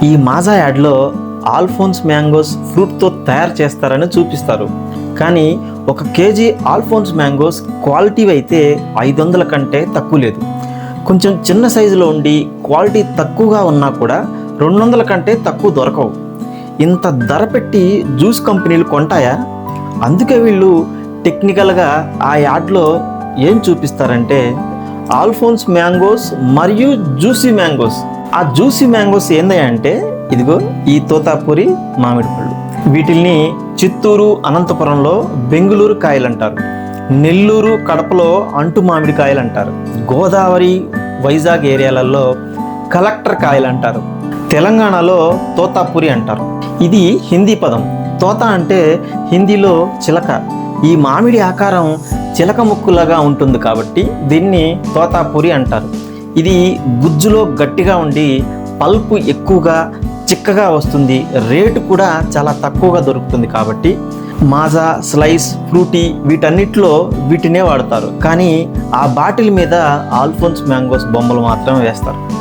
ఈ మాజా యాడ్లో ఆల్ఫోన్స్ మ్యాంగోస్ ఫ్రూట్తో తయారు చేస్తారని చూపిస్తారు. కానీ 1 కేజీ ఆల్ఫోన్స్ మ్యాంగోస్ క్వాలిటీ అయితే 500 కంటే తక్కువ లేదు. కొంచెం చిన్న సైజులో ఉండి క్వాలిటీ తక్కువగా ఉన్నా కూడా 200 కంటే తక్కువ దొరకవు. ఇంత ధర పెట్టి జ్యూస్ కంపెనీలు కొంటాయా? అందుకే వీళ్ళు టెక్నికల్గా ఆ యాడ్లో ఏం చూపిస్తారంటే ఆల్ఫోన్స్ మ్యాంగోస్ మరియు జ్యూసీ మ్యాంగోస్. ఆ జ్యూసీ మ్యాంగోస్ ఏందంటే ఇదిగో ఈ తోతాపూరి మామిడి పళ్ళు. వీటిల్ని చిత్తూరు, అనంతపురంలో బెంగుళూరు కాయలు అంటారు. నెల్లూరు, కడపలో అంటు మామిడి కాయలు అంటారు. గోదావరి, వైజాగ్ ఏరియాలలో కలెక్టర్ కాయలు అంటారు. తెలంగాణలో తోతాపూరి అంటారు. ఇది హిందీ పదం. తోత అంటే హిందీలో చిలక. ఈ మామిడి ఆకారం చిలక ముక్కులాగా ఉంటుంది కాబట్టి దీన్ని తోతాపూరి అంటారు. ఇది గుజ్జులో గట్టిగా ఉండి పల్పు ఎక్కువగా చిక్కగా వస్తుంది. రేటు కూడా చాలా తక్కువగా దొరుకుతుంది కాబట్టి మాజా, స్లైస్, ఫ్రూటీ వీటన్నిటిలో వీటినే వాడతారు. కానీ ఆ బాటిల్ మీద ఆల్ఫోన్స్ మ్యాంగోస్ బొమ్మలు మాత్రమే వేస్తారు.